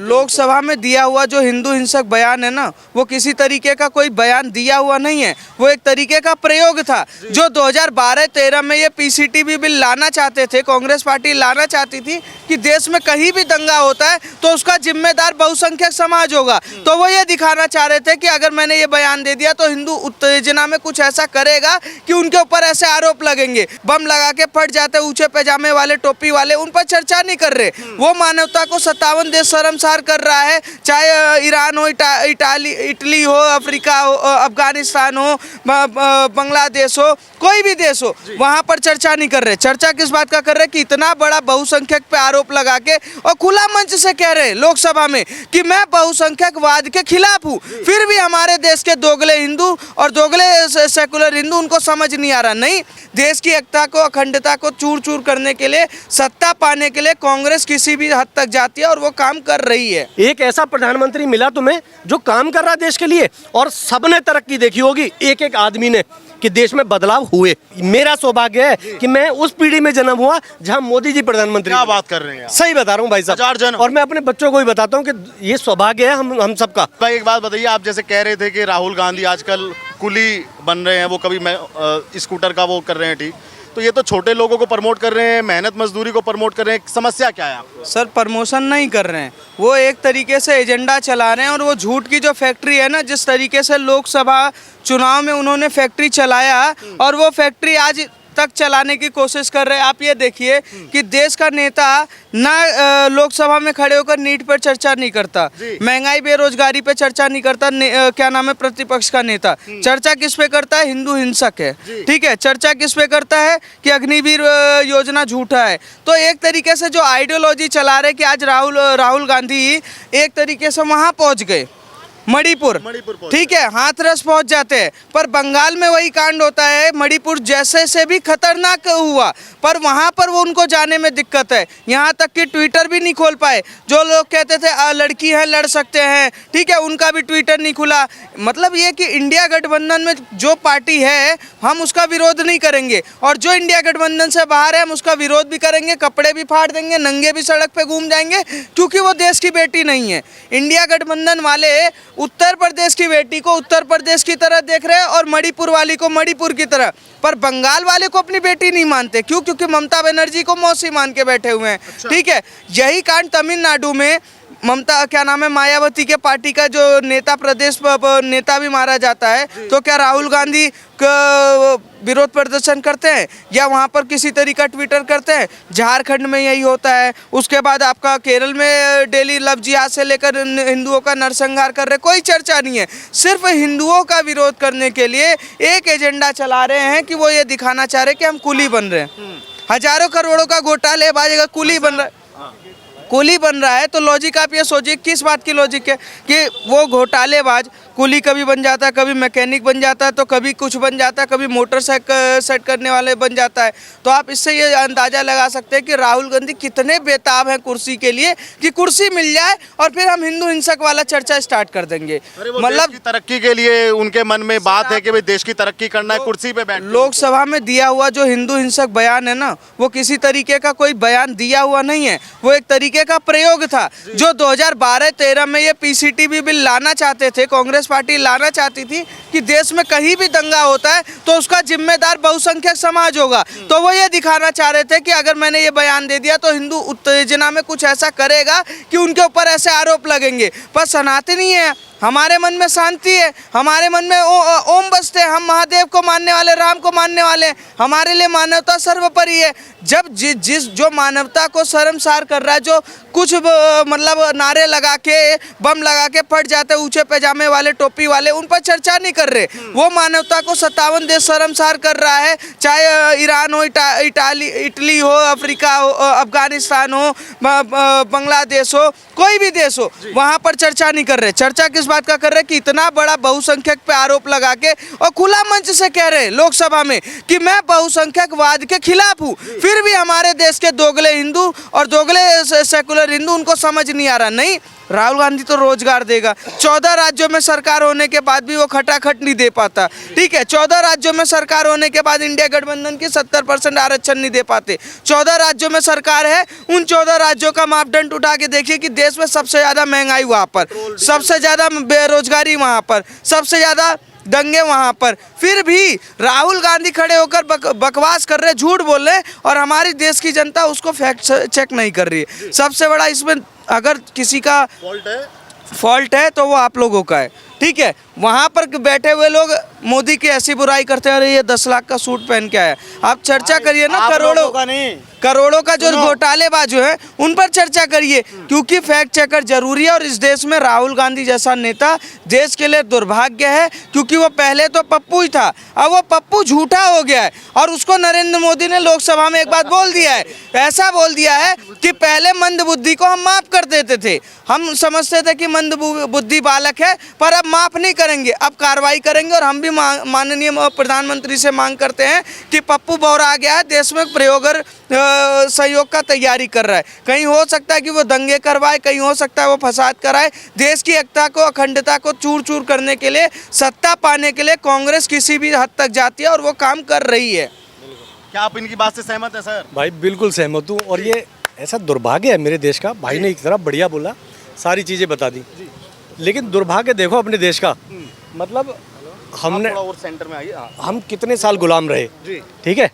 लोकसभा में दिया हुआ जो हिंदू हिंसक बयान है ना, वो किसी तरीके का कोई बयान दिया हुआ नहीं है, वो एक तरीके का प्रयोग था। जो 2012-13 में ये पीसीटीबी बिल लाना चाहते थे, कांग्रेस पार्टी लाना चाहती थी कि देश में कहीं भी दंगा होता है तो उसका जिम्मेदार बहुसंख्यक समाज होगा। तो वो ये दिखाना चाह रहे थे कि अगर मैंने ये बयान दे दिया तो हिंदू उत्तेजना में कुछ ऐसा करेगा कि उनके ऊपर ऐसे आरोप लगेंगे, बम लगा के फट जाते ऊंचे पैजामे वाले, टोपी वाले, उन पर चर्चा नहीं कर रहे। वो मानवता को 57 देश शर्मसार कर रहा है, चाहे ईरान हो, इटली हो, अफ्रीका हो, अफगानिस्तान हो, बांग्लादेश हो, कोई भी देश हो, वहां पर चर्चा नहीं कर रहे। चर्चा किस बात का कर रहे कि इतना बड़ा बहुसंख्यक पे आरोप लगा के और खुला मंच से कह रहे लोकसभा में कि मैं बहुसंख्यकवाद के खिलाफ हूं। फिर भी हमारे देश के दोगले हिंदू और दोगले सेकुलर हिंदू, उनको समझ नहीं आ रहा। नहीं, देश की एकता को, अखंडता को चूर चूर करने के लिए, सत्ता पाने के लिए कांग्रेस किसी भी हद तक जाती है और वो काम कर रही है। एक ऐसा प्रधानमंत्री मिला तुम्हें जो काम कर रहा है देश के लिए, और सबने तरक्की देखी होगी, एक एक आदमी ने, कि देश में बदलाव हुए। मेरा सौभाग्य है कि मैं उस पीढ़ी में जन्म हुआ जहां मोदी जी प्रधानमंत्री। क्या बात कर रहे हैं आप? सही बता रहा हूं भाई साहब, और मैं अपने बच्चों को भी बताता हूं कि ये सौभाग्य है हम सबका। भाई एक बात बताइए, आप जैसे कह रहे थे कि राहुल गांधी आजकल कुली बन रहे हैं, वो कभी स्कूटर का वो कर रहे हैं, ठीक, तो ये तो छोटे लोगों को प्रमोट कर रहे हैं, मेहनत मजदूरी को प्रमोट कर रहे हैं। समस्या क्या है आपको? सर, प्रमोशन नहीं कर रहे हैं, वो एक तरीके से एजेंडा चला रहे हैं। और वो झूठ की जो फैक्ट्री है ना, जिस तरीके से लोकसभा चुनाव में उन्होंने फैक्ट्री चलाया और वो फैक्ट्री आज तक चलाने की कोशिश कर रहे हैं। आप ये देखिए कि देश का नेता ना लोकसभा में खड़े होकर नीट पर चर्चा नहीं करता, महंगाई बेरोजगारी पे चर्चा नहीं करता, क्या नाम है, प्रतिपक्ष का नेता चर्चा किस पे करता है? हिंदू हिंसक है, ठीक है। चर्चा किस पे करता है कि अग्निवीर योजना झूठा है। तो एक तरीके से जो आइडियोलॉजी चला रहे कि आज राहुल गांधी एक तरीके से वहां पहुंच गए, मणिपुर, ठीक है, हाथरस पहुंच जाते हैं। पर बंगाल में वही कांड होता है, मणिपुर जैसे से भी खतरनाक हुआ, पर वहां पर वो उनको जाने में दिक्कत है। यहाँ तक कि ट्विटर भी नहीं खोल पाए। जो लोग कहते थे लड़की है लड़ सकते हैं, ठीक है, उनका भी ट्विटर नहीं खुला। मतलब ये कि इंडिया गठबंधन में जो पार्टी है हम उसका विरोध नहीं करेंगे, और जो इंडिया गठबंधन से बाहर है हम उसका विरोध भी करेंगे, कपड़े भी फाड़ देंगे, नंगे भी सड़क पे घूम जाएंगे, क्योंकि वो देश की बेटी नहीं है। इंडिया गठबंधन वाले उत्तर प्रदेश की बेटी को उत्तर प्रदेश की तरह देख रहे हैं और मणिपुर वाली को मणिपुर की तरह, पर बंगाल वाले को अपनी बेटी नहीं मानते। क्यों? क्योंकि ममता बनर्जी को मौसी मान के बैठे हुए हैं, ठीक है। यही कांड तमिलनाडु में ममता, क्या नाम है, मायावती के पार्टी का जो नेता, प्रदेश नेता भी मारा जाता है। तो क्या राहुल गांधी विरोध प्रदर्शन करते हैं या वहाँ पर किसी तरीका ट्विटर करते हैं? झारखंड में यही होता है। उसके बाद आपका केरल में डेली लव जिहाद से लेकर हिंदुओं का नरसंहार कर रहे, कोई चर्चा नहीं है। सिर्फ हिंदुओं का विरोध करने के लिए एक एजेंडा चला रहे हैं कि वो ये दिखाना चाह रहे हैं कि हम कुली बन रहे हैं। हजारों करोड़ों का घोटालेबाज का कुली बन रहा है, कुली बन रहा है। तो लॉजिक आप ये सोचिए, किस बात की लॉजिक है कि वो घोटालेबाज कुली कभी बन जाता है, कभी मैकेनिक बन जाता है, तो कभी कुछ बन जाता है, कभी मोटरसाइकिल सेट करने वाले बन जाता है। तो आप इससे ये अंदाजा लगा सकते हैं कि राहुल गांधी कितने बेताब हैं कुर्सी के लिए, कि कुर्सी मिल जाए और फिर हम हिंदू हिंसक वाला चर्चा स्टार्ट कर देंगे। मतलब तरक्की के लिए उनके मन में बात है कि भाई देश की तरक्की करना है, कुर्सी पे बैठ। लोकसभा में दिया हुआ जो हिंदू हिंसक बयान है ना, वो किसी तरीके का कोई बयान दिया हुआ नहीं है, वो एक तरीके का प्रयोग था। जो 2012-13 में ये पीसीटीबी बिल लाना चाहते थे, कांग्रेस पार्टी लाना चाहती थी कि देश में कहीं भी दंगा होता है तो उसका जिम्मेदार बहुसंख्यक समाज होगा। तो वो ये दिखाना चाह रहे थे कि अगर मैंने ये बयान दे दिया तो हिंदू उत्तेजना में कुछ ऐसा करेगा कि उनके ऊपर ऐसे आरोप लगेंगे। पर सनातनी है, हमारे मन में शांति है, हमारे मन में ओम बसते हैं, हम महादेव को मानने वाले, राम को मानने वाले, हमारे लिए मानवता सर्वोपरि है। जब जिस जो मानवता को शर्मसार कर रहा है, जो कुछ मतलब नारे लगा के, बम लगा के फट जाते ऊंचे पैजामे वाले, टोपी वाले, उन पर चर्चा नहीं कर रहे। वो मानवता को 57 देश शर्मसार कर रहा है, चाहे ईरान हो, इटली हो, अफ्रीका हो, अफगानिस्तान हो, बांग्लादेश हो, कोई भी देश हो, वहाँ पर चर्चा नहीं कर रहे। चर्चा किस बात का कर रहे हैं कि इतना बड़ा बहुसंख्यक पे आरोप लगा के और खुला मंच से कह रहे हैं लोकसभा में कि मैं बहुसंख्यकवाद के खिलाफ हूँ, फिर भी हमारे देश के दोगले हिंदू और दोगले सेकुलर हिंदू उनको समझ नहीं आ रहा। नहीं, राहुल गांधी तो रोजगार देगा। 14 राज्यों में सरकार होने के बाद भी वो खटाखट नहीं दे पाता, ठीक है। 14 राज्यों में सरकार होने के बाद इंडिया गठबंधन की 70% आरक्षण नहीं दे पाते। 14 राज्यों में सरकार है, उन 14 राज्यों का मापदंड उठा के देखिए कि देश में सबसे ज़्यादा महंगाई वहाँ पर, सबसे ज़्यादा बेरोजगारी वहाँ पर, सबसे ज़्यादा दंगे वहाँ पर, फिर भी राहुल गांधी खड़े होकर बकवास कर रहे, झूठ बोल रहे और हमारी देश की जनता उसको फैक्ट चेक नहीं कर रही है। सबसे बड़ा इसमें अगर किसी का फॉल्ट है तो वो आप लोगों का है, ठीक है। वहाँ पर बैठे हुए लोग मोदी की ऐसी बुराई करते हैं, अरे ये 10 लाख का सूट पहन के आया। आप चर्चा करिए ना, करोड़ों का जो घोटालेबाज जो है उन पर चर्चा करिए, क्योंकि फैक्ट चेकर जरूरी है। और इस देश में राहुल गांधी जैसा नेता देश के लिए दुर्भाग्य है, क्योंकि वो पहले तो पप्पू ही था, अब वो पप्पू झूठा हो गया है। और उसको नरेंद्र मोदी ने लोकसभा में एक बात बोल दिया है, ऐसा बोल दिया है कि पहले मंद बुद्धि को हम माफ कर देते थे, हम समझते थे कि मंद बुद्धि बालक है, पर अब माफ नहीं करेंगे, अब कार्रवाई करेंगे। और हम भी माननीय प्रधानमंत्री से मांग करते हैं कि पप्पू बौरा गया है, देश में प्रयोग सहयोग का तैयारी कर रहा है। कहीं हो सकता है कि वो दंगे करवाए, कहीं हो सकता है वो फसाद कराए। देश की एकता को, अखंडता को चूर चूर करने के लिए, सत्ता पाने के लिए कांग्रेस किसी भी हद तक जाती है और वो काम कर रही है। क्या आप इनकी बात से सहमत है सर? भाई बिल्कुल सहमत हूँ। और ये ऐसा दुर्भाग्य है मेरे देश का, भाई ने एक तरफ बढ़िया बोला, सारी चीज़ें बता दी, लेकिन दुर्भाग्य देखो अपने देश का, मतलब हमने और सेंटर में आइए, हम कितने साल गुलाम रहे, ठीक है।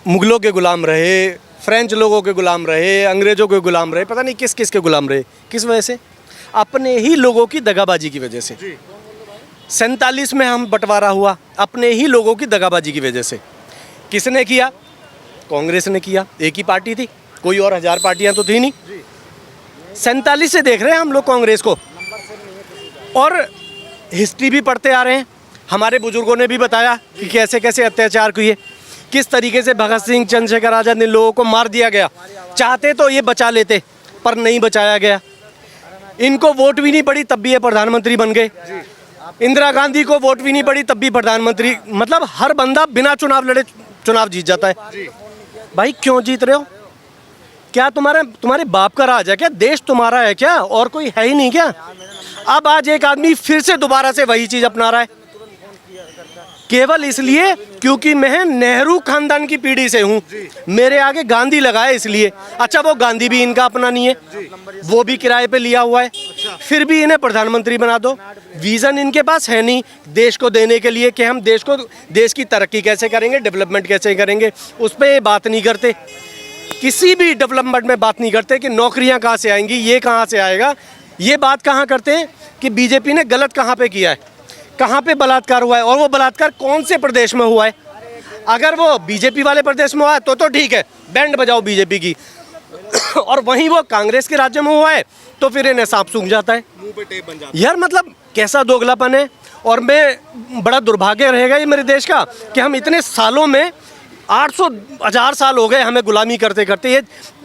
मुगलों के गुलाम रहे, फ्रेंच लोगों के गुलाम रहे, अंग्रेजों के गुलाम रहे, पता नहीं किस किस के गुलाम रहे। किस वजह से? अपने ही लोगों की दगाबाजी की वजह से। 47 में हम बंटवारा हुआ अपने ही लोगों की दगाबाजी की वजह से। किसने किया? कांग्रेस ने किया, एक ही पार्टी थी, कोई और 1000 पार्टियां तो थी नहीं। 47 से देख रहे हैं हम लोग कांग्रेस को, और हिस्ट्री भी पढ़ते आ रहे हैं। हमारे बुजुर्गों ने भी बताया कि कैसे कैसे अत्याचार किए, किस तरीके से भगत सिंह, चंद्रशेखर आजाद ने लोगों को मार दिया गया। चाहते तो ये बचा लेते, पर नहीं बचाया गया। इनको वोट भी नहीं पड़ी तब भी ये प्रधानमंत्री बन गए। इंदिरा गांधी को वोट भी नहीं पड़ी तब भी प्रधानमंत्री, मतलब हर बंदा बिना चुनाव लड़े चुनाव जीत जाता है। भाई क्यों जीत रहे हो? क्या तुम्हारे बाप का राज है क्या? देश तुम्हारा है क्या? और कोई है ही नहीं क्या? अब आज एक आदमी फिर से दोबारा से वही चीज अपना रहा है, केवल इसलिए क्योंकि मैं नेहरू खानदान की पीढ़ी से हूँ, मेरे आगे गांधी लगाए इसलिए। अच्छा, वो गांधी भी इनका अपना नहीं है, वो भी किराए पे लिया हुआ है, फिर भी इन्हें प्रधानमंत्री बना दो। विजन इनके पास है नहीं देश को देने के लिए कि हम देश की तरक्की कैसे करेंगे, डेवलपमेंट कैसे करेंगे, उस पर ये बात नहीं करते। किसी भी डेवलपमेंट में बात नहीं करते कि नौकरियां कहाँ से आएंगी, ये कहाँ से आएगा। ये बात कहाँ करते हैं कि बीजेपी ने गलत कहाँ पे किया है, कहाँ पे बलात्कार हुआ है, और वो बलात्कार कौन से प्रदेश में हुआ है। अगर वो बीजेपी वाले प्रदेश में हुआ है तो ठीक है, बैंड बजाओ बीजेपी की और वहीं वो कांग्रेस के राज्य में हुआ है तो फिर इन्हें सांप सूंघ जाता है, मुंह पे टेप बन जाता है। यार मतलब कैसा दोगलापन है। और मैं बड़ा दुर्भाग्य रहेगा ये मेरे देश का कि हम इतने सालों में 800,000 साल हो गए हमें गुलामी करते करते,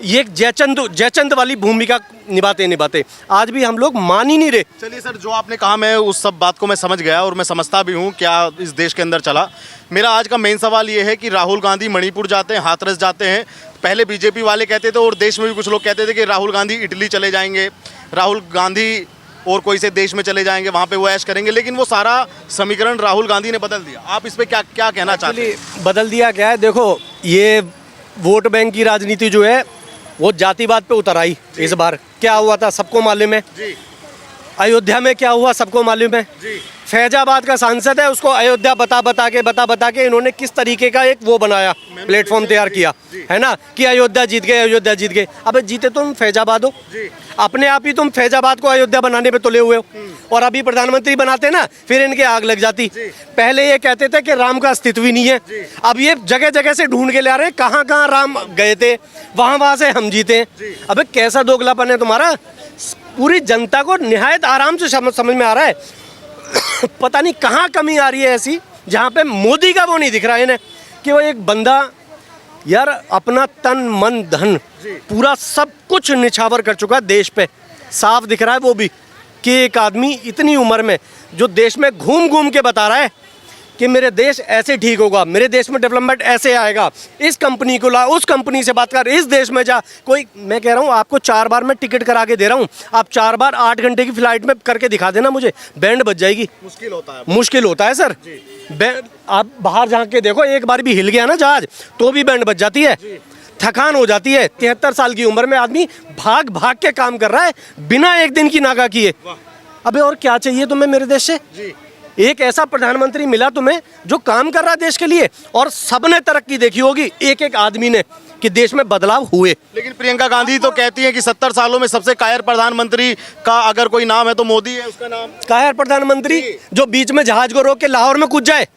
ये जयचंद वाली भूमिका निभाते आज भी हम लोग मान ही नहीं रहे। चलिए सर, जो आपने कहा मैं उस सब बात को मैं समझ गया और मैं समझता भी हूँ क्या इस देश के अंदर चला। मेरा आज का मेन सवाल ये है कि राहुल गांधी मणिपुर जाते हैं, हाथरस जाते हैं। पहले बीजेपी वाले कहते थे और देश में भी कुछ लोग कहते थे कि राहुल गांधी इटली चले जाएंगे, राहुल गांधी और कोई से देश में चले जाएंगे, वहाँ पे वो ऐश करेंगे, लेकिन वो सारा समीकरण राहुल गांधी ने बदल दिया। आप इस पे क्या कहना चाहते हैं? बदल दिया क्या है? देखो, ये वोट बैंक की राजनीति जो है वो जातिवाद पे उतर आई। इस बार क्या हुआ था सबको मालूम है, अयोध्या में क्या हुआ सबको मालूम है। फैजाबाद का सांसद है, उसको अयोध्या बता के इन्होंने किस तरीके का एक वो बनाया, प्लेटफॉर्म तैयार किया है ना, कि अयोध्या जीत गए। अबे जीते तुम फैजाबाद हो, अपने आप ही तुम फैजाबाद को अयोध्या बनाने पे तुले हुए हो, और अभी प्रधानमंत्री बनाते ना फिर इनके आग लग जाती। पहले ये कहते थे कि राम का अस्तित्व ही नहीं है, अब ये जगह जगह से ढूंढ के ले आ रहे हैं कहाँ कहाँ राम गए थे, वहाँ से हम जीते। अबे कैसा दोगलापन है तुम्हारा? पूरी जनता को निहायत आराम से समझ में आ रहा है। पता नहीं कहाँ कमी आ रही है ऐसी जहाँ पे मोदी का वो नहीं दिख रहा है इन्हें, कि वो एक बंदा यार अपना तन मन धन पूरा सब कुछ निछावर कर चुका है देश पे, साफ दिख रहा है वो भी, कि एक आदमी इतनी उम्र में जो देश में घूम घूम के बता रहा है कि मेरे देश ऐसे ठीक होगा, मेरे देश में डेवलपमेंट ऐसे आएगा, इस कंपनी को ला, उस कंपनी से बात कर, इस देश में जा। कोई, मैं कह रहा हूँ आपको 4 बार मैं टिकट करा के दे रहा हूँ, आप 4 बार 8 घंटे की फ्लाइट में करके दिखा देना मुझे, बैंड बज जाएगी। मुश्किल होता है सर। आप बाहर झांक के देखो, एक बार भी हिल गया ना जहाज तो भी बैंड बज जाती है, थकान हो जाती है। 73 साल की उम्र में आदमी भाग भाग के काम कर रहा है बिना एक दिन की नागा किए। अबे और क्या चाहिए तुम्हें मेरे देश से? एक ऐसा प्रधानमंत्री मिला तुम्हें जो काम कर रहा है देश के लिए, और सबने तरक्की देखी होगी एक एक आदमी ने कि देश में बदलाव हुए। लेकिन प्रियंका गांधी तो कहती है कि 70 सालों में सबसे कायर प्रधानमंत्री का अगर कोई नाम है तो मोदी है। उसका नाम कायर प्रधानमंत्री जो बीच में जहाज को रोक के लाहौर में कूद जाए,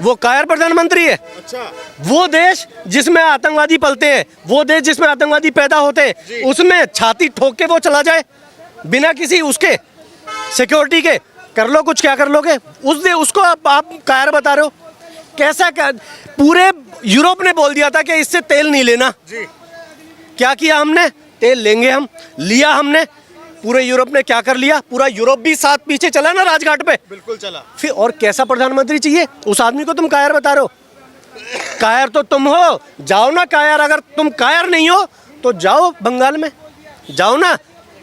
वो कायर प्रधानमंत्री है। अच्छा, वो देश जिसमें आतंकवादी पलते हैं, वो देश जिसमें आतंकवादी पैदा होते हैं, उसमें छाती ठोक के वो चला जाए बिना किसी उसके सिक्योरिटी के। कर लो कुछ, क्या कर लोगे? उसको आप कायर बता रहे हो? कैसा क्या? पूरे यूरोप ने बोल दिया था कि इससे तेल नहीं लेना जी। क्या किया हमने? तेल लेंगे हम, लिया हमने। पूरे यूरोप ने क्या कर लिया? पूरा यूरोप भी साथ पीछे चला ना राजघाट पे। बिल्कुल चला। फिर और कैसा प्रधानमंत्री चाहिए? उस आदमी को तुम कायर बता रहे हो? कायर तो तुम हो, जाओ ना कायर। अगर तुम कायर नहीं हो तो जाओ बंगाल में, जाओ ना।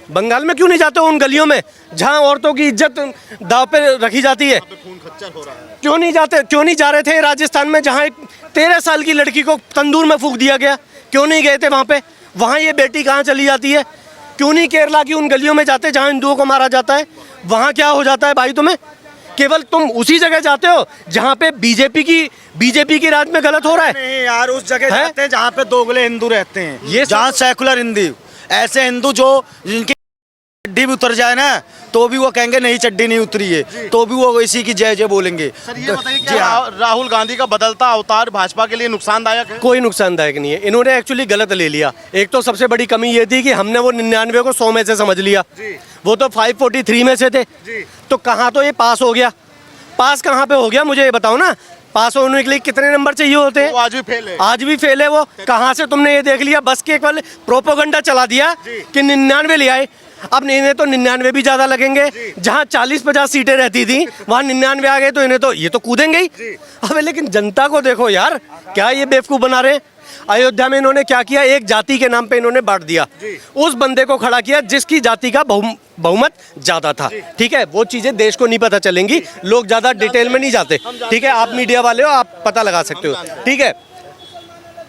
बंगाल में क्यों नहीं जाते हो? उन गलियों में जहां औरतों की इज्जत दांव पे रखी जाती है, खून खच्चर हो रहा है। क्यों नहीं जाते? क्यों नहीं जा रहे थे राजस्थान में जहां एक 13 साल की लड़की को तंदूर में फूंक दिया गया? क्यों नहीं गए थे वहां पे? वहां ये बेटी कहाँ चली जाती है? क्यों नहीं केरला की उन गलियों में जाते जहां हिंदुओं को मारा जाता है? वहां क्या हो जाता है भाई तुम्हें? केवल तुम उसी जगह जाते हो जहां पे बीजेपी की राज में गलत हो रहा है। नहीं यार, उस जगह जाते हैं जहाँ पे दोगले हिंदू रहते हैं, ये जहाँ सेकुलर हिंदू, ऐसे हिंदू जो जिनकी चड्डी भी उतर जाए ना तो भी वो कहेंगे नहीं चड्डी नहीं उतरी है, तो भी वो इसी की जय जय बोलेंगे। सर ये बताइए कि राहुल गांधी का बदलता अवतार भाजपा के लिए नुकसानदायक है? कोई नुकसानदायक नहीं है। इन्होंने एक्चुअली गलत ले लिया। एक तो सबसे बड़ी कमी ये थी कि हमने वो 99 को 100 में से समझ लिया। वो तो 543 में से थे। तो कहाँ तो ये पास हो गया? पास कहाँ पे हो गया मुझे ये बताओ ना। पास होने के लिए कितने नंबर चाहिए होते हैं? वो आज भी फेल है। आज भी फेल है वो। कहाँ से तुमने ये देख लिया? बस के केवल प्रोपोगंडा चला दिया कि 99 ले आए। अब इन्हें तो 99 भी ज्यादा लगेंगे। जहाँ 40-50 सीटें रहती थी वहाँ 99 आ गए तो इन्हें तो ये तो कूदेंगे ही। अब लेकिन जनता को देखो यार, क्या ये बेवकूफ बना रहे हैं। अयोध्या में इन्होंने क्या किया? एक जाति के नाम पे इन्होंने बांट दिया। उस बंदे को खड़ा किया जिसकी जाति का बहुमत ज्यादा था। ठीक है, वो चीजें देश को नहीं पता चलेंगी, लोग ज्यादा डिटेल में नहीं जाते। ठीक है, आप मीडिया वाले हो, आप पता लगा सकते हो। ठीक है,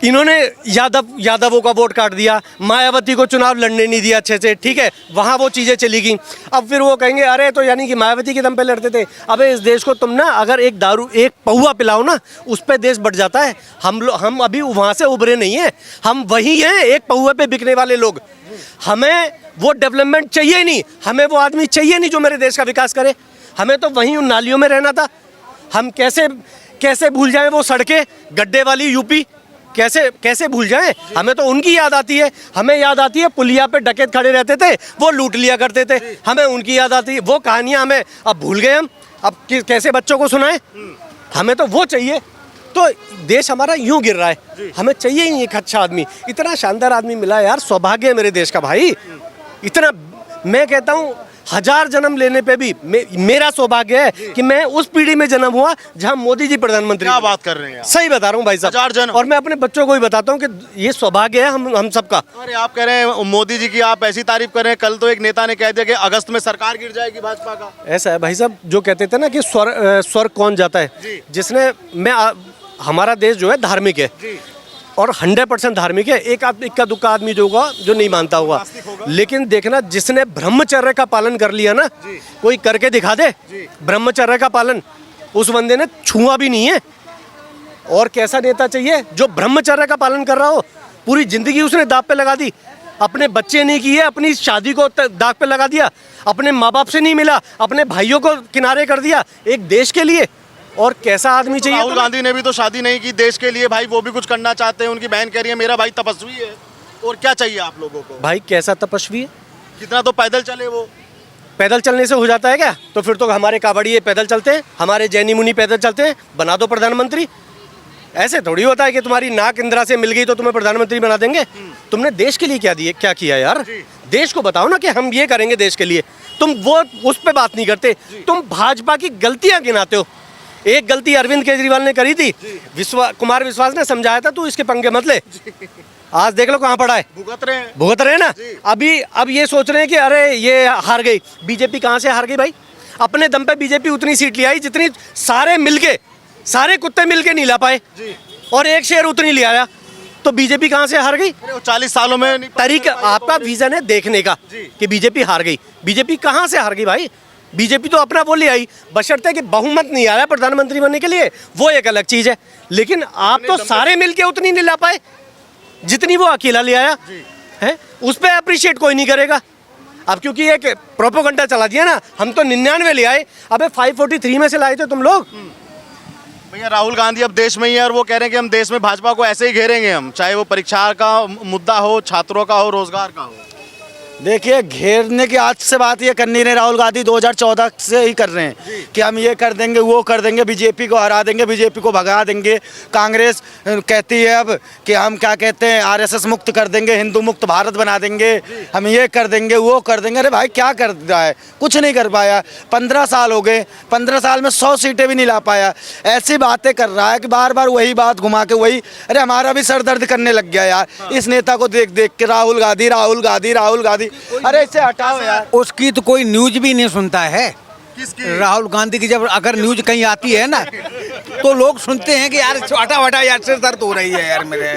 इन्होंने यादवों का वोट काट दिया, मायावती को चुनाव लड़ने नहीं दिया अच्छे से। ठीक है, वहाँ वो चीज़ें चली गई। अब फिर वो कहेंगे अरे तो यानी कि मायावती के दम पे लड़ते थे। अबे इस देश को तुम ना अगर एक पहुआ पिलाओ ना, उस पर देश बढ़ जाता है। हम अभी वहाँ से उभरे नहीं हैं, हम वही हैं, एक पहुए पे बिकने वाले लोग। हमें वो डेवलपमेंट चाहिए नहीं, हमें वो आदमी चाहिए नहीं जो मेरे देश का विकास करे। हमें तो वहीं उन नालियों में रहना था। हम कैसे भूल जाएं वो सड़कें, गड्ढे वाली यूपी, कैसे भूल जाएं? हमें तो उनकी याद आती है। हमें याद आती है पुलिया पे डकैत खड़े रहते थे, वो लूट लिया करते थे। हमें उनकी याद आती है। वो कहानियां हमें अब भूल गए हम। अब कैसे बच्चों को सुनाएं? हमें तो वो चाहिए। तो देश हमारा यूं गिर रहा है। हमें चाहिए ही एक अच्छा आदमी। इतना शानदार आदमी मिला यार, सौभाग्य है मेरे देश का भाई। इतना मैं कहता हूँ 1000 जन्म लेने पे भी मेरा सौभाग्य है कि मैं उस पीढ़ी में जन्म हुआ जहां मोदी जी प्रधानमंत्री। क्या बात कर रहे हैं? सही बता रहा हूँ भाई साहब। 1000 जन्म। और मैं अपने बच्चों को भी बताता हूँ कि ये सौभाग्य है हम सबका। अरे आप कह रहे हैं मोदी जी की, आप ऐसी तारीफ कर रहे हैं, कल तो एक नेता ने कह दिया कि अगस्त में सरकार गिर जाएगी भाजपा का। ऐसा है भाई साहब, जो कहते थे ना कि स्वर्ग कौन जाता है, जिसने हमारा देश जो है धार्मिक है और 100% धार्मिक है। एक इक्का दुक्का आदमी जो होगा जो नहीं मानता होगा, लेकिन देखना जिसने ब्रह्मचर्य का पालन कर लिया ना, कोई करके दिखा दे ब्रह्मचर्य का पालन, उस बंदे ने छुआ भी नहीं है। और कैसा नेता चाहिए जो ब्रह्मचर्य का पालन कर रहा हो? पूरी जिंदगी उसने दांव पे लगा दी, अपने बच्चे नहीं किए, अपनी शादी को दांव पे लगा दिया, अपने माँ बाप से नहीं मिला, अपने भाइयों को किनारे कर दिया एक देश के लिए। और कैसा आदमी चाहिए? राहुल गांधी ने भी तो शादी नहीं की देश के लिए भाई, वो भी कुछ करना चाहते हैं। उनकी बहन कह रही है मेरा भाई तपस्वी है। और क्या चाहिए आप लोगों को? भाई कैसा तपस्वी है? कितना तो पैदल चले वो। पैदल चलने से हो जाता है क्या? तो फिर तो हमारे कावड़िए पैदल चलते हैं, हमारे जैनी मुनि पैदल चलते हैं। बना दो प्रधानमंत्री। ऐसे थोड़ी होता है कि तुम्हारी नाक इंदिरा से मिल गई तो तुम्हें प्रधानमंत्री बना देंगे। तुमने देश के लिए क्या किया यार? देश को बताओ ना कि हम ये करेंगे देश के लिए। तुम वो उस पे बात नहीं करते, तुम भाजपा की गलतियां गिनाते हो। एक गलती अरविंद केजरीवाल ने करी थी, कुमार विश्वास ने समझाया था तू इसके पंगे मत ले, आज देख लो कहाँ पड़ा है, भुगत रहे हैं ना। अभी अब ये सोच रहे हैं कि अरे ये हार गई, बीजेपी कहाँ से हार गई भाई? अपने दम पे बीजेपी उतनी सीट ले आई जितनी सारे कुत्ते मिलके नहीं ला पाए, और एक शेर उतनी ले आया, तो बीजेपी कहाँ से हार गई? 40 सालों में तरीका आपका विजन है देखने का कि बीजेपी हार गई, बीजेपी कहाँ से हार गई भाई? बीजेपी तो अपना वो ले आई, बशर्ते कि बहुमत नहीं आया प्रधानमंत्री बनने के लिए, वो एक अलग चीज है। लेकिन आप तो सारे मिलके उतनी नहीं ला पाए जितनी वो अकेला ले आया है, उस पर अप्रिशिएट कोई नहीं करेगा। अब क्योंकि एक प्रोपोगंडा चला दिया ना, हम तो 99 ले आए, अबे 543 में से लाए थे तुम लोग। भैया राहुल गांधी अब देश में ही है और वो कह रहे हैं कि हम देश में भाजपा को ऐसे ही घेरेंगे हम, चाहे वो परीक्षा का मुद्दा हो, छात्रों का हो, रोजगार का हो। देखिए, घेरने की आज से बात ये करनी नहीं, राहुल गांधी 2014 से ही कर रहे हैं कि हम ये कर देंगे, वो कर देंगे, बीजेपी को हरा देंगे, बीजेपी को भगा देंगे। कांग्रेस कहती है अब कि हम क्या कहते हैं आरएसएस मुक्त कर देंगे, हिंदू मुक्त भारत बना देंगे, हम ये कर देंगे, वो कर देंगे। अरे भाई क्या कर रहा है? कुछ नहीं कर पाया। 15 साल हो गए, 15 साल में 100 सीटें भी नहीं ला पाया। ऐसी बातें कर रहा है कि बार बार वही बात घुमा के वही। अरे हमारा भी सर दर्द करने लग गया यार इस नेता को देख देख के, राहुल गांधी राहुल गांधी राहुल गांधी। अरे इसे हटाओ यार। उसकी तो कोई न्यूज भी नहीं सुनता है। किसकी? राहुल गांधी की जब अगर न्यूज कहीं आती है ना तो लोग सुनते हैं कि यार हटा हटा यार सिर दर्द हो रही है यार मेरे,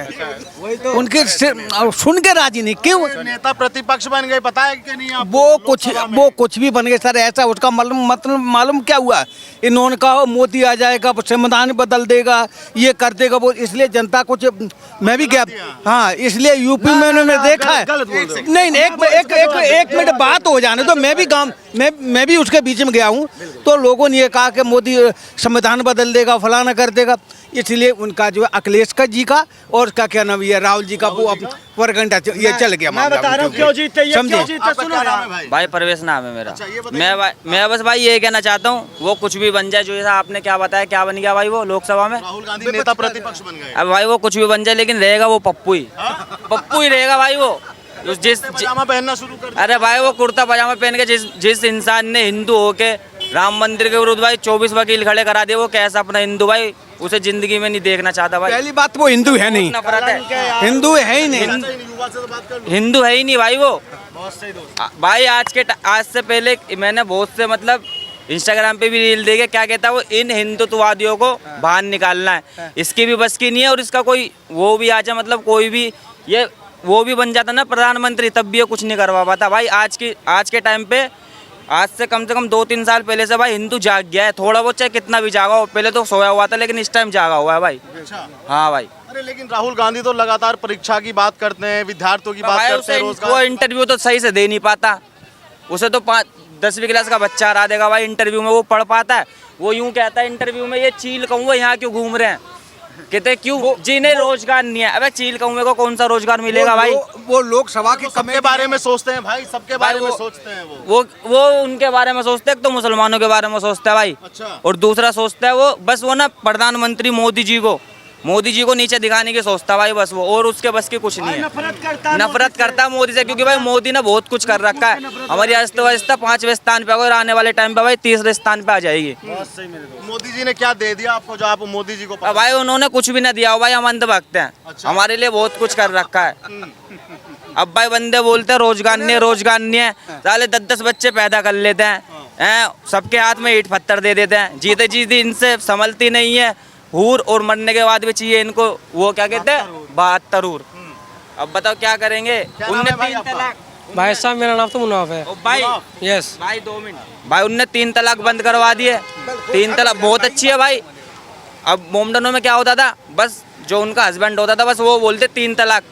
वही तो उनके सुन के राजी नहीं। क्यों? नेता प्रतिपक्ष बन गए, पता है कि नहीं आपको? वो कुछ भी बन गए सर, ऐसा उसका मतलब मालूम क्या हुआ? इन्होंने कहा मोदी आ जाएगा, संविधान बदल देगा, ये कर देगा वो, इसलिए जनता कुछ। मैं भी गया, हाँ, इसलिए यूपी में उन्होंने देखा है। नहीं एक मिनट बात हो जाने तो, मैं भी गाँव मैं भी उसके बीच में गया हूँ, तो लोगों ने ये कहा कि मोदी संविधान बदल देगा, फलाना कर देगा, इसलिए उनका जो है अखिलेश का जी का और उसका क्या नाम ये राहुल जी का वो परगंडा ये चल गया। मैं बता रहा हूँ क्यों जीतते हैं, समझे? भाई परवेश नाम है मेरा। मैं बस भाई ये कहना चाहता हूँ, वो कुछ भी बन जाए, जो जैसा आपने क्या बताया, क्या बन गया भाई वो लोकसभा में? राहुल गांधी नेता प्रतिपक्ष बन गए। अब भाई वो कुछ भी बन जाए, लेकिन रहेगा वो पप्पू ही रहेगा भाई। वो पजामा पहनना शुरू कर दिया। अरे भाई वो कुर्ता पजामा पहन के जिस इंसान ने हिंदू होके राम मंदिर के विरुद्ध भाई 24 वकील खड़े करा दिए, वो कैसा अपना हिंदू भाई उसे जिंदगी में नहीं देखना चाहता भाई। पहली बात वो हिंदू है नहीं, नफरत है, हिंदू है ही नहीं, हिंदू है ही नहीं भाई वो। भाई आज से पहले मैंने बहुत से मतलब इंस्टाग्राम पे भी रील देखे, क्या कहता है वो, इन हिंदुत्ववादियों को बाहर निकालना है, इसकी भी बस की नहीं है। और इसका कोई वो भी आ जाए, मतलब कोई भी ये वो भी बन जाता ना प्रधानमंत्री, तब भी ये कुछ नहीं करवा पाता भाई। आज के टाइम पे, आज से कम 2-3 साल पहले से भाई हिंदू जाग गया है थोड़ा बहुत, चाहे कितना भी जागा हो। पहले तो सोया हुआ था, लेकिन इस टाइम जागा हुआ है भाई। हाँ भाई। अरे लेकिन राहुल गांधी तो लगातार परीक्षा की बात करते हैं, विद्यार्थियों की बात करते हैं, रोजगार। वो इंटरव्यू तो सही से दे नहीं पाता, उसे तो 10वीं क्लास का बच्चा हरा देगा भाई इंटरव्यू में। वो पढ़ पाता है? वो यूं कहता है इंटरव्यू में, ये चील कौवे यहाँ क्यों घूम रहे हैं, कहते क्यों जिन्हें रोजगार नहीं है। अबे चील कौवे को कौन सा रोजगार मिलेगा भाई? वो लोकसभा के सबके बारे में सोचते हैं भाई, सबके बारे में सोचते हैं वो उनके बारे में सोचते हैं, तो मुसलमानों के बारे में सोचता है भाई। अच्छा। और दूसरा सोचता है वो बस वो ना प्रधानमंत्री मोदी जी को नीचे दिखाने की सोचता भाई बस वो, और उसके बस की कुछ नहीं है। नफरत करता है मोदी से, क्योंकि भाई मोदी ने बहुत कुछ कर रखा है। हमारी अर्थव्यवस्था 5वें स्थान पे, अगर आने वाले टाइम पे भाई 3रे स्थान पे आ जाएगी। मोदी जी ने क्या दे दिया आपको जो आप मोदी जी को अब भाई उन्होंने कुछ भी ना दिया हो भाई, हम अंधभक्त हैं। अच्छा। हमारे लिए बहुत कुछ कर रखा है। अब भाई बंदे बोलते हैं रोजगार नहीं है, साले 10-10 बच्चे पैदा कर लेते हैं, सबके हाथ में ईंट पत्थर दे देते हैं, जीते जीते इनसे संभलती नहीं है हूर, और मरने के बाद भी चाहिए इनको वो क्या कहते हैं 72 हूर। अब बताओ क्या करेंगे? उनने 3 तलाक। भाई साहब मेरा नाम तो मुनाफ है। ओ भाई यस भाई 2 मिनट भाई, उनने 3 तलाक बंद करवा दिए। 3 तलाक बहुत अच्छी है भाई। अब मोमडनों में क्या होता था, बस जो उनका हस्बैंड होता था बस वो बोलते 3 तलाक,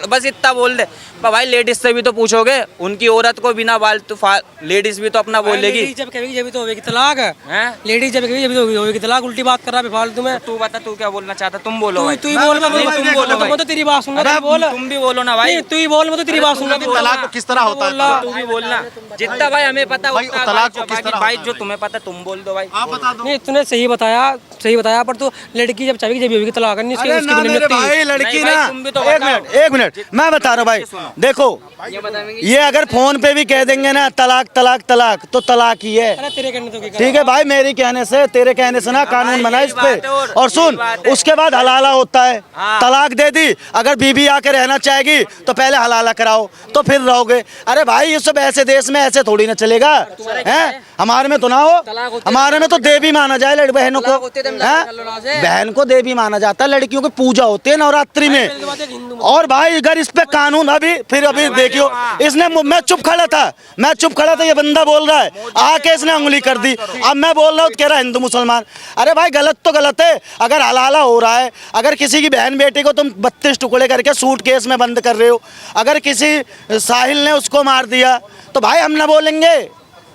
बस इतना बोल दे। पर भाई लेडीज से भी तो पूछोगे, उनकी औरत को बिना बाल तो लेडीज भी तो अपना बोलेगी। जब कभी जब तो होगी तलाक है, हैं? लेडीज जब कभी जब तो होगी तलाक। उल्टी बात कर रहा है फालतू में। तू बता, तू क्या बोलना चाहता? तुम बोलो भाई। तू ही बोल, मैं तुम बोलो भाई। मैं तो तेरी बात सुनना, तू बोल। तुम भी बोलो ना भाई। तू ही बोल, मैं तो तेरी बात सुनना। तलाक को किस तरह होता है? तू भी बोलना जितना भाई हमें पता भाई, उतना तलाक को भाई, किस तरह भाई होता जो है? तुम्हें पता तुम बोल दो भाई। आप बता दो। नहीं तूने सही बताया, पर तू लड़की जब चाहेगी जब होगी तलाक नहीं इसकी अरे इसकी ना नहीं मेरे मिलती। भाई लड़की नहीं भाई, ना तुम भी तो एक बताओ। मिनट एक मिनट मैं बता रहा हूँ भाई देखो ये अगर फोन पे भी कह देंगे ना तलाक तलाक तलाक तो तलाक ही है। अरे तेरे कहने तो क्या ठीक है भाई मेरी कहने से तेरे कहने से ना कानून बना इस पे। और सुन उसके बाद हलाला होता है तलाक दे दी अगर बीबी आके रहना चाहेगी तो पहले हलाला कराओ तो फिर रहोगे। अरे भाई ये सब ऐसे देश में ऐसे थोड़ी ना चलेगा हैं। हमारे में तो ना हो हमारे में तो देवी माना जाए लड़ बहनों को हैं? बहन को देवी माना जाता है लड़कियों की पूजा होती है नवरात्रि में। और भाई अगर इस पे कानून अभी देखियो इसने मैं चुप खड़ा था ये बंदा बोल रहा है आके इसने उंगली कर दी अब मैं बोल रहा हूँ कह रहा है हिंदू मुसलमान। अरे भाई गलत तो गलत है अगर हलाला हो रहा है अगर किसी की बहन बेटी को तुम 32 टुकड़े करके सूटकेस में बंद कर रहे हो अगर किसी साहिल ने उसको मार दिया तो भाई हम ना बोलेंगे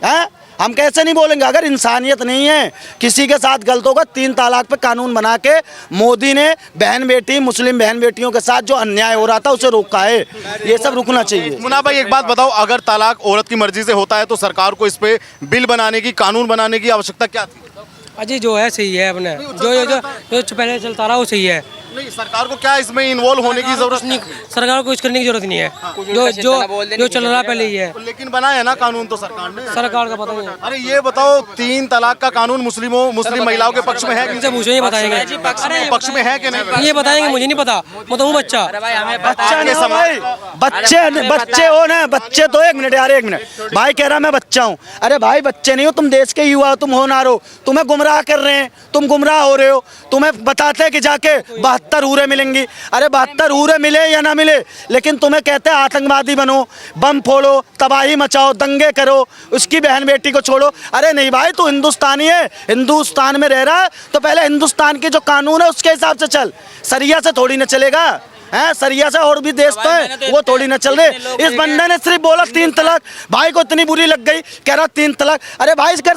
हैं। हम कैसे नहीं बोलेंगे अगर इंसानियत नहीं है किसी के साथ गलत होगा 3 तलाक पे कानून बना के मोदी ने बहन बेटी मुस्लिम बहन बेटियों के साथ जो अन्याय हो रहा था उसे रोका है। ये सब रुकना चाहिए। मुन्ना भाई एक बात बताओ अगर तलाक औरत की मर्जी से होता है तो सरकार को इस पे बिल बनाने की कानून बनाने की आवश्यकता क्या थी? अजी जो है सही है अपने जो पहले चलता रहा वो सही है। नहीं सरकार को क्या इसमें इन्वॉल्व होने की जरूरत नहीं। सरकार को कुछ करने की जरूरत नहीं है जो चल रहा पहले ही है। लेकिन बनाया ना कानून तो सरकार ने। सरकार का पता नहीं है। अरे ये बताओ 3 तलाक का कानून मुस्लिम महिलाओं के पक्ष में है कि इनसे मुझे नहीं बताएंगे पक्ष में है कि नहीं? ये बताएंगे मुझे नहीं पता मैं तो हूँ बच्चा। बच्चा नहीं हो भाई बच्चे हो ना बच्चे तो एक मिनट यार एक मिनट भाई कह रहा मैं बच्चा हूँ। अरे भाई बच्चे नहीं हो तुम देश के युवा हो तुम होनहार हो तुम्हें गुमराह कर रहे हैं तुम गुमराह हो रहे हो। तुम्हें बताते हैं कि जाके 72 हूरें मिलेंगी। अरे 72 हूरें मिले या ना मिले लेकिन तुम्हें कहते हैं आतंकवादी बनो बम फोड़ो तबाही मचाओ दंगे करो उसकी बहन बेटी को छोड़ो। अरे नहीं भाई तू हिंदुस्तानी है हिंदुस्तान में रह रहा है तो पहले हिंदुस्तान के जो कानून है उसके हिसाब से चल सरिया से थोड़ी ना चलेगा हैं। सरिया से और भी देश तो है वो थोड़ी ना चल रहे। इस बंदे ने सिर्फ बोला 3 तलाक भाई को इतनी बुरी लग गई कह रहा 3 तलाक। अरे भाई अगर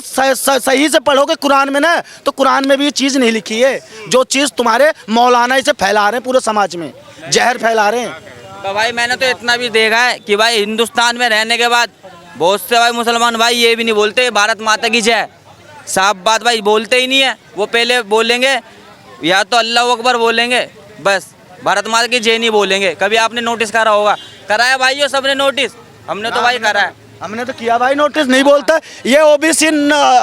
सही से पढ़ोगे कुरान में ना तो कुरान में भी ये चीज़ नहीं लिखी है जो चीज़ तुम्हारे मौलाना इसे फैला रहे हैं पूरे समाज में जहर फैला रहे हैं। तो भाई मैंने तो इतना भी देखा है कि भाई हिंदुस्तान में रहने के बाद बहुत से भाई मुसलमान भाई ये भी नहीं बोलते भारत माता की जय। साफ बात भाई बोलते ही नहीं है वो पहले बोलेंगे या तो अल्लाह अकबर बोलेंगे बस भारत माता की जय नहीं बोलेंगे। कभी आपने नोटिस करा होगा कराया भाई ये सबने नोटिस हमने तो भाई करा है हमने तो किया भाई नोटिस नहीं बोलता। ये ओबीसी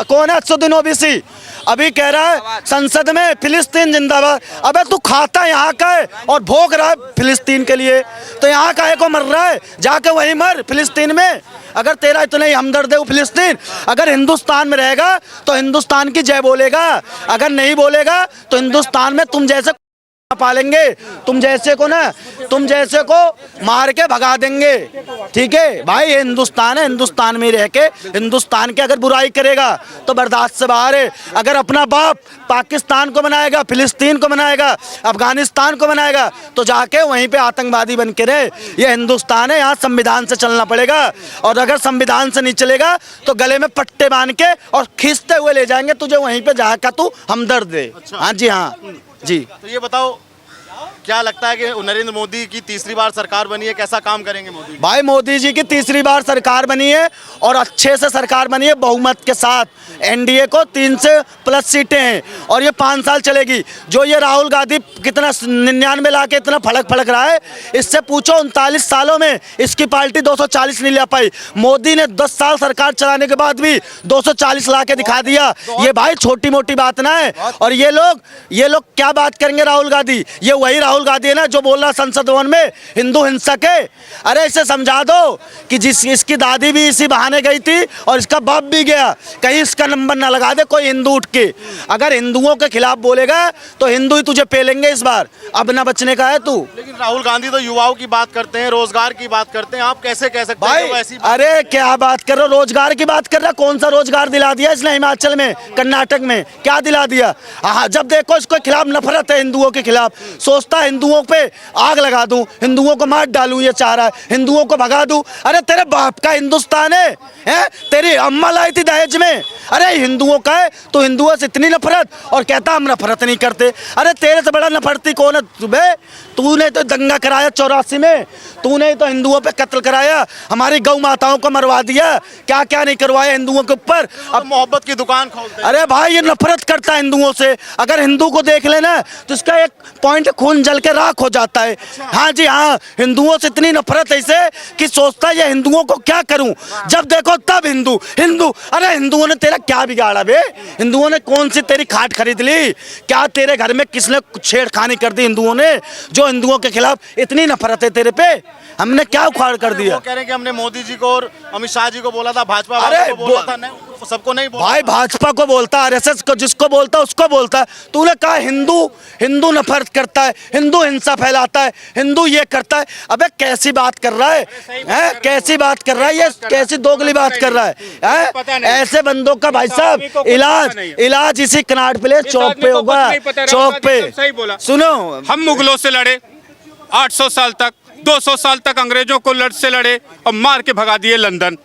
कौन है असदुद्दीन ओबीसी अभी कह रहा है संसद में फिलिस्तीन जिंदाबाद। अबे तू खाता यहाँ का है और भोग रहा है फिलिस्तीन के लिए तो यहाँ काहे को मर रहा है जाके वहीं मर फिलिस्तीन में। अगर तेरा इतना ही हमदर्द है वो फिलिस्तीन अगर हिंदुस्तान में रहेगा तो हिंदुस्तान की जय बोलेगा अगर नहीं बोलेगा तो हिंदुस्तान में तुम जैसे पालेंगे तुम जैसे को मार के भगा देंगे। ठीक है भाई ये हिंदुस्तान है हिंदुस्तान में रह के हिंदुस्तान की अगर बुराई करेगा तो बर्दाश्त से बाहर है। अगर अपना बाप पाकिस्तान को बनाएगा फिलिस्तीन को बनाएगा अफगानिस्तान को बनाएगा तो जाके वहीं पे आतंकवादी बन के रहे। ये हिंदुस्तान है यहाँ संविधान से चलना पड़ेगा और अगर संविधान से नहीं चलेगा तो गले में पट्टे बांध के और खींचते हुए ले जाएंगे तुझे वहीं पे जहाँ का तू हमदर्द दे। हाँ जी हाँ जी। तो ये बताओ क्या लगता है कि नरेंद्र मोदी की तीसरी बार सरकार बनी है कैसा काम करेंगे मोदी? भाई मोदी जी की तीसरी बार सरकार बनी है और अच्छे से सरकार बनी है बहुमत के साथ। एनडीए को 300+ सीटें हैं और ये 5 साल चलेगी। जो ये राहुल गांधी कितना 99 ला के इतना फड़क रहा है इससे पूछो 39 सालों में इसकी पार्टी 240 नहीं ले पाई। मोदी ने 10 साल सरकार चलाने के बाद भी 240 ला के दिखा दिया। ये भाई छोटी मोटी बात ना है। और ये लोग क्या बात करेंगे राहुल गांधी ये वही राहुल गांधी है ना जो बोल रहा संसद भवन में हिंदू हिंसक है। अरे इसे समझा दो कि इसकी दादी भी इसी बहाने गई थी और इसका बाप भी गया कहीं इसका नंबर ना लगा दे कोई हिंदू उठ के। अगर हिंदुओं के खिलाफ बोलेगा तो हिंदू ही तुझे पेलेंगे इस बार अब ना बचने का है तू। लेकिन राहुल गांधी तो युवाओं की बात करते हैं रोजगार की बात करते हैं आप कैसे कह सकते भाई हैं ऐसी अरे क्या बात कर रहे हो रोजगार की बात कर रहा कौन सा रोजगार दिला दिया इसने हिमाचल में कर्नाटक में क्या दिला दिया। हाँ जब देखो इसके खिलाफ नफरत है हिंदुओं के खिलाफ। सोचता है हिंदुओं पे आग लगा दूं, हिंदुओं को मार डालूं, ये चाह रहा है हिंदुओं को भगा दूं। अरे तेरे बाप का हिंदुस्तान है, तेरी अम्मा लाई थी दहेज में। अरे हिंदुओं का है तो हिंदुओं से इतनी नफरत और कहता हम नफरत नहीं करते। अरे तेरे से बड़ा नफरती कौन है सुबह? तूने तो दंगा कराया 84 में, तूने तो हिंदुओं पे कत्ल कराया, हमारी गौ माताओं को मरवा दिया, क्या क्या नहीं करवाया हिंदुओं के ऊपर। अब मोहब्बत की दुकान खोलते हैं। अरे भाई ये नफरत करता है हिंदुओं से। अगर हिंदू को देख लेना तो इसका एक पॉइंट खून जल के राख हो जाता है। हाँ जी हाँ, हिंदुओं से इतनी नफरत ऐसे कि सोचता है ये हिंदुओं को क्या करूं, जब देखो तब हिंदू हिंदू। अरे हिंदुओं ने तेरा क्या बिगाड़ा बे? हिंदुओं ने कौन सी तेरी खाट खरीद ली? क्या तेरे घर में किसने छेड़खानी कर दी हिंदुओं ने, जो हिंदुओं के खिलाफ इतनी नफरत है तेरे पे? हमने क्या उखाड़ कर दिया? वो कह रहे हैं कि हमने मोदी जी को और अमित शाह जी को बोला था, भाजपा अरे वालों को बोला था, नहीं सबको नहीं बोला। भाई भाजपा को बोलता, आरएसएस को, जिसको बोलता उसको बोलता है। तूने कहा हिंदू हिंदू नफरत करता है, हिंदू हिंसा फैलाता है, हिंदू ये करता है। अबे कैसी बात कर रहा है, हैं? कैसी बात कर रहा है ये? कैसी दोगली बात कर रहा है, हैं? ऐसे बंदों का भाई साहब इलाज इसी कनाट प्लेस चौक पे होगा, चौक पे। सुनो, हम मुगलों से लड़े 800 साल तक, 200 साल तक अंग्रेजों को से लड़े और मार के भगा दिए लंदन।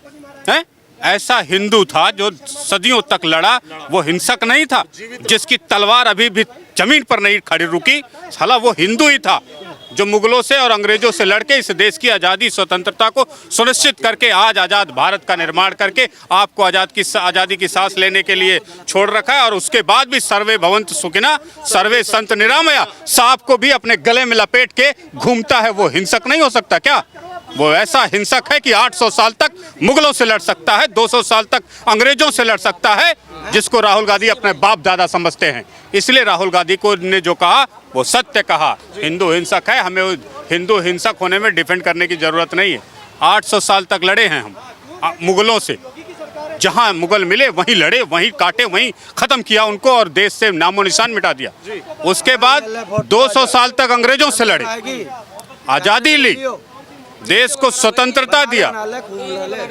हैं? ऐसा हिंदू था जो सदियों तक लड़ा, वो हिंसक नहीं था। जिसकी तलवार अभी भी जमीन पर नहीं खड़ी रुकी, साला वो हिंदू ही था जो मुगलों से और अंग्रेजों से लड़के इस देश की आज़ादी स्वतंत्रता को सुनिश्चित करके आज आज़ाद भारत का निर्माण करके आपको आज़ादी की सांस लेने के लिए छोड़ रखा है। और उसके बाद भी सर्वे भवन्तु सुखिनः सर्वे सन्तु निरामया सांप को भी अपने गले में लपेट के घूमता है। वो हिंसक नहीं हो सकता क्या? वो ऐसा हिंसक है कि 800 साल तक मुगलों से लड़ सकता है, 200 साल तक अंग्रेजों से लड़ सकता है, जिसको राहुल गांधी अपने बाप दादा समझते हैं। इसलिए राहुल गांधी को ने जो कहा वो सत्य कहा। हिंदू हिंसक है, हमें हिंदू हिंसक होने में डिफेंड करने की जरूरत नहीं है। 800 साल तक लड़े हैं हम मुगलों से, जहां मुगल मिले वहीं लड़े, वहीं काटे, वहीं खत्म किया उनको और देश से नामो निशान मिटा दिया। उसके बाद 200 साल तक अंग्रेजों से लड़े, आज़ादी ली, देश को स्वतंत्रता दिया।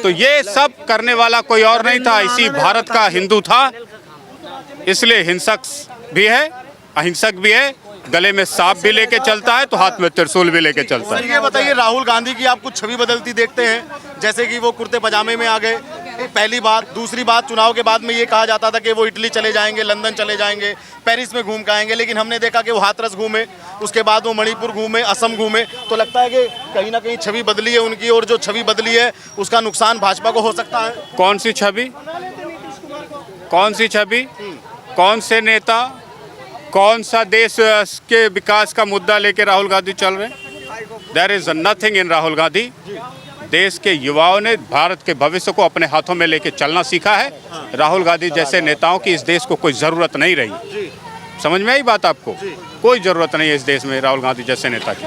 तो ये सब करने वाला कोई और नहीं था, इसी भारत का हिंदू था। इसलिए हिंसक भी है, अहिंसक भी है, गले में सांप भी लेके चलता है तो हाथ में त्रिशूल भी लेके चलता है। ये बताइए, राहुल गांधी की आप कुछ छवि बदलती देखते हैं? जैसे कि वो कुर्ते पजामे में आ गए, पहली बात। दूसरी बात, चुनाव के बाद में ये कहा जाता था कि वो इटली चले जाएंगे, लंदन चले जाएंगे, पेरिस में घूम के आएंगे, लेकिन हमने देखा कि वो हाथरस घूमे, उसके बाद वो मणिपुर घूमे, असम घूमे। तो लगता है कि कहीं ना कहीं छवि बदली है उनकी, और जो छवि बदली है उसका नुकसान भाजपा को हो सकता है। कौन सी छवि? कौन सी छवि? कौन से नेता, कौन सा देश के विकास का मुद्दा लेके राहुल गांधी चल रहे हैं? There is nothing in Rahul Gandhi. देश के युवाओं ने भारत के भविष्य को अपने हाथों में लेके चलना सीखा है। राहुल गांधी जैसे नेताओं की इस देश को कोई ज़रूरत नहीं रही। समझ में आई बात आपको? कोई ज़रूरत नहीं है इस देश में राहुल गांधी जैसे नेता की।